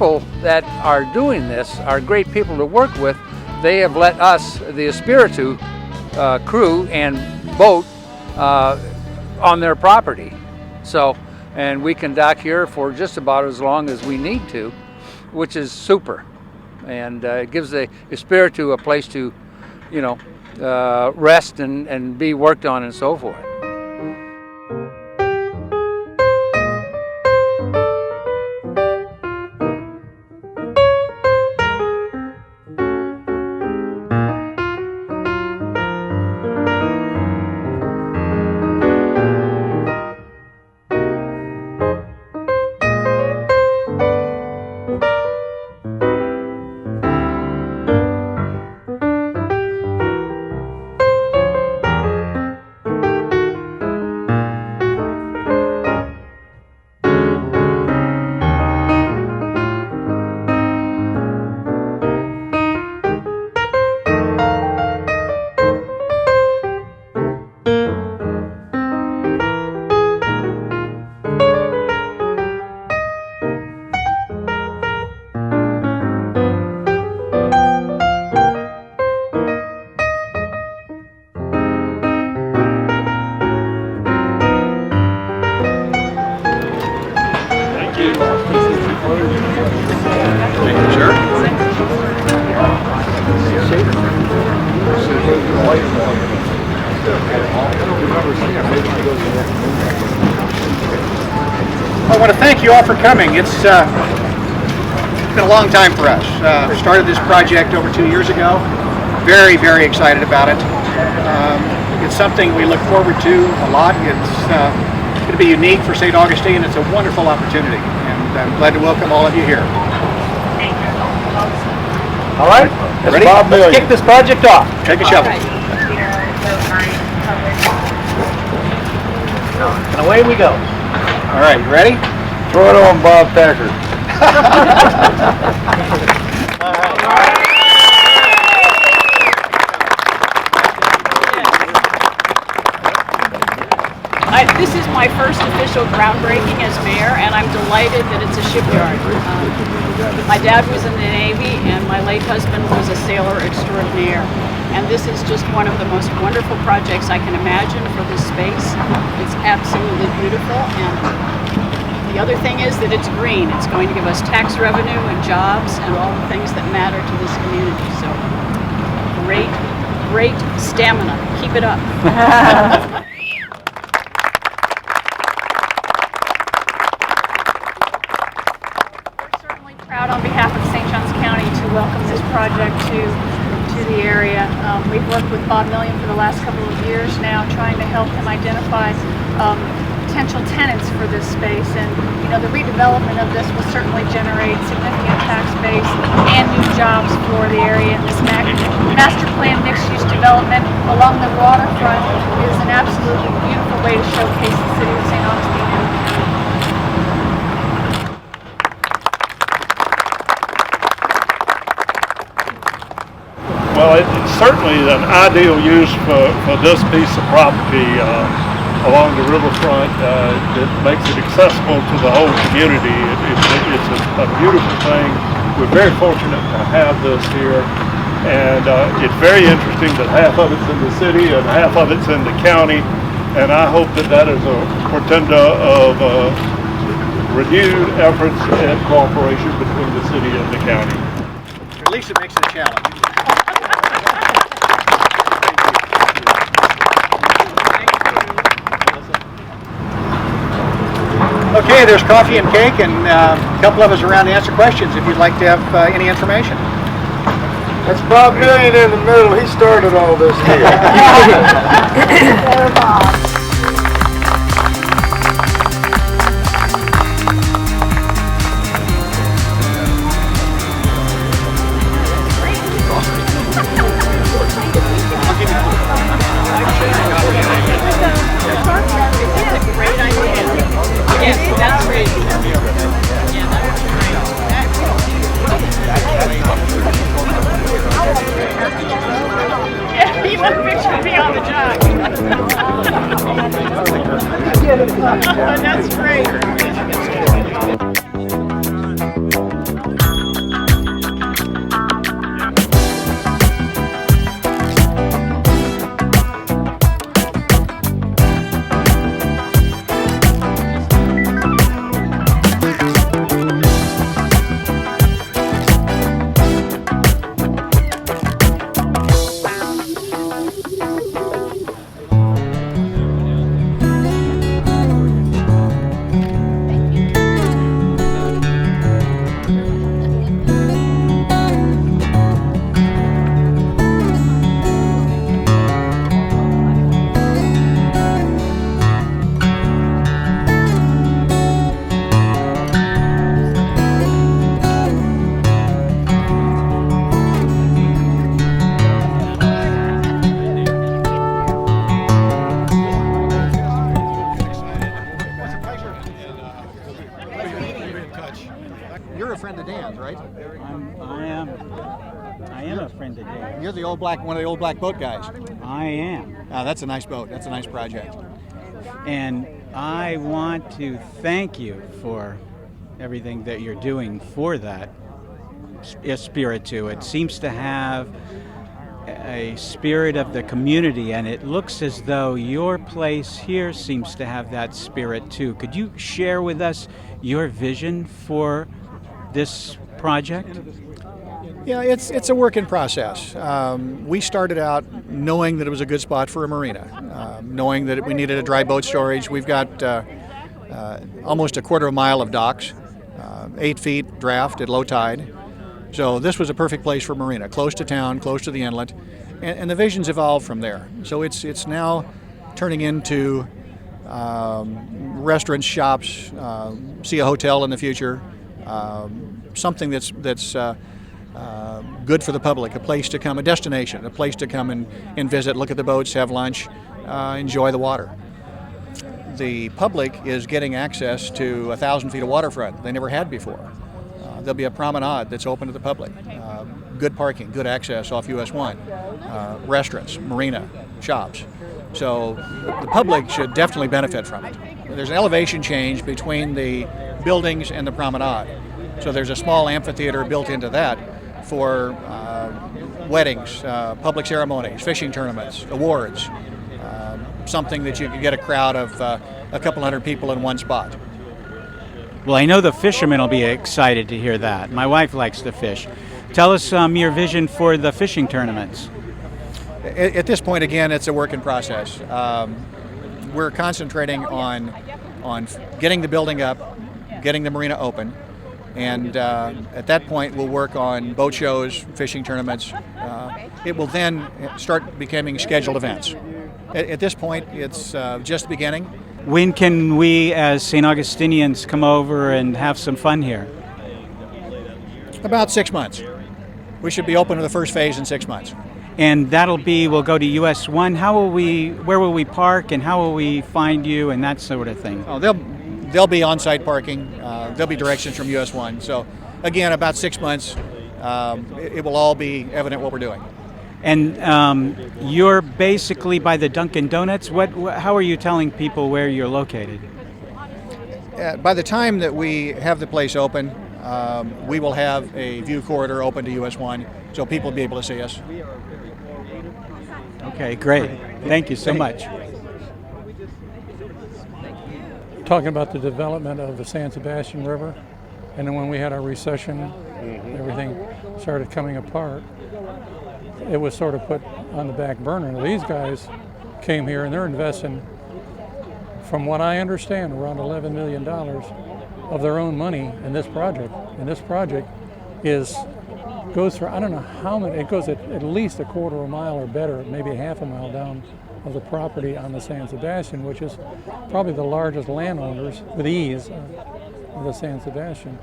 people that are doing this are great people to work with. They have let us, the Espiritu crew and boat, on their property. So, and we can dock here for just about as long as we need to, which is super. And it gives the Espiritu a place to, you know, rest and be worked on and so forth. I want to thank you all for coming. It's been a long time for us. Started this project over 2 years ago. Very, very excited about it. It's something we look forward to a lot. It's going to be unique for St. Augustine. It's a wonderful opportunity, and I'm glad to welcome all of you here. All right, ready? Let's kick this project off. Take a shovel. And away we go. All right, you ready? Throw it on Bob Thacker. This is my first official groundbreaking as mayor, and I'm delighted that it's a shipyard. My dad was in the Navy, and my late husband was a sailor extraordinaire. And this is just one of the most wonderful projects I can imagine for this space. It's absolutely beautiful, and the other thing is that it's green. It's going to give us tax revenue and jobs and all the things that matter to this community. So great stamina. Keep it up. Proud on behalf of St. Johns County to welcome this project to the area. We've worked with Bob Million for the last couple of years now, trying to help him identify potential tenants for this space. And you know, the redevelopment of this will certainly generate significant tax base and new jobs for the area. And this master plan mixed-use development along the waterfront is an absolutely beautiful way to showcase the city of St. Augustine. Well, it's certainly an ideal use for this piece of property along the riverfront. It makes it accessible to the whole community. It's a beautiful thing. We're very fortunate to have this here, and it's very interesting that half of it's in the city and half of it's in the county, and I hope that is a portender of renewed efforts and cooperation between the city and the county. At least it makes it a challenge. Okay, there's coffee and cake, and a couple of us around to answer questions if you'd like to have any information. That's Bob Million in the middle. He started all this here. That's great. friend of Dan's, right? I am a friend of Dan. You're one of the old black boat guys. I am. That's a nice boat. That's a nice project. And I want to thank you for everything that you're doing for that Espiritu. It seems to have a spirit of the community, and it looks as though your place here seems to have that spirit too. Could you share with us your vision for this project? Yeah, it's a work in process. We started out knowing that it was a good spot for a marina, knowing that we needed a dry boat storage. We've got almost a quarter of a mile of docks, 8 feet draft at low tide. So this was a perfect place for marina, close to town, close to the inlet, and the vision's evolved from there. So it's now turning into restaurants, shops, see a hotel in the future, something that's good for the public, a place to come, a destination, a place to come and visit, look at the boats, have lunch, enjoy the water. The public is getting access to 1,000 feet of waterfront they never had before. There'll be a promenade that's open to the public. Good parking, good access off US 1, restaurants, marina, shops. So the public should definitely benefit from it. There's an elevation change between the buildings and the promenade. So there's a small amphitheater built into that for weddings, public ceremonies, fishing tournaments, awards, something that you could get a crowd of a couple hundred people in one spot. Well, I know the fishermen will be excited to hear that. My wife likes to fish. Tell us your vision for the fishing tournaments. At this point, again, it's a work in process. We're concentrating on getting the building up, getting the marina open, and at that point we'll work on boat shows, fishing tournaments. It will then start becoming scheduled events. At this point, it's just beginning. When can we, as St. Augustinians, come over and have some fun here? About 6 months. We should be open to the first phase in 6 months. And we'll go to US 1. Where will we park, and how will we find you, and that sort of thing? Oh, there'll be on-site parking. There'll be directions from US 1. So, again, about 6 months, it will all be evident what we're doing. And you're basically by the Dunkin' Donuts. How are you telling people where you're located? By the time that we have the place open, we will have a view corridor open to US 1, so people will be able to see us. Okay, great. Thank you so much. Talking about the development of the San Sebastian River, and then when we had our recession, everything started coming apart. It was sort of put on the back burner. Now, these guys came here and they're investing, from what I understand, around $11 million of their own money in this project. And this project goes through, I don't know how many, it goes at least a quarter of a mile or better, maybe half a mile down of the property on the San Sebastian, which is probably the largest landowners with ease of the San Sebastian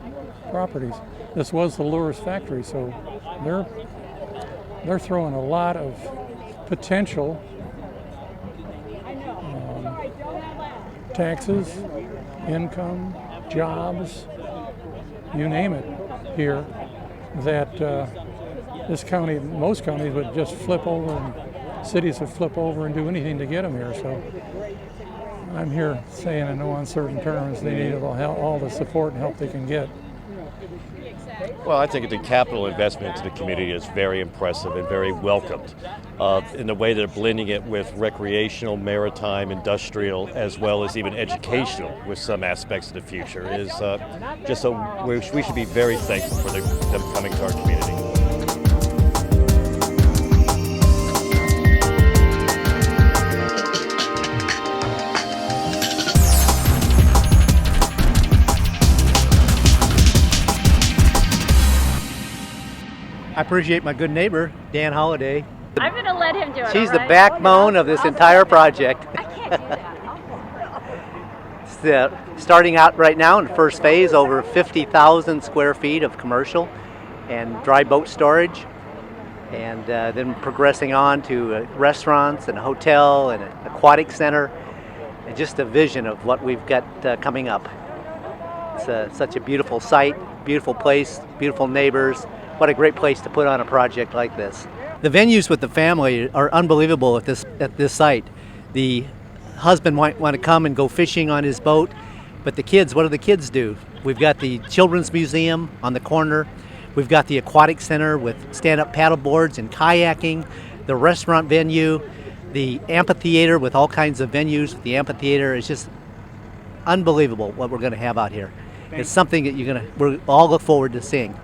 properties. This was the lures factory, so they're throwing a lot of potential taxes, income, jobs, you name it, here, that this county, most counties would just flip over, and cities would flip over and do anything to get them here. So I'm here saying in no uncertain terms they need all the support and help they can get. Well, I think the capital investment into the community is very impressive and very welcomed. In the way they're blending it with recreational, maritime, industrial, as well as even educational with some aspects of the future is we should be very thankful for them coming to our community. I appreciate my good neighbor, Dan Holliday. I'm going to let him do it. She's all the right? backbone of this entire project. I can't do that. It's starting out right now in the first phase, over 50,000 square feet of commercial and dry boat storage, and then progressing on to restaurants and a hotel and an aquatic center, and just a vision of what we've got coming up. It's such a beautiful site, beautiful place, beautiful neighbors. What a great place to put on a project like this. The venues with the family are unbelievable at this site. The husband might want to come and go fishing on his boat, but the kids, what do the kids do? We've got the Children's Museum on the corner. We've got the Aquatic Center with stand-up paddle boards and kayaking, the restaurant venue, the amphitheater with all kinds of venues. The amphitheater is just unbelievable what we're going to have out here. It's something that we all look forward to seeing.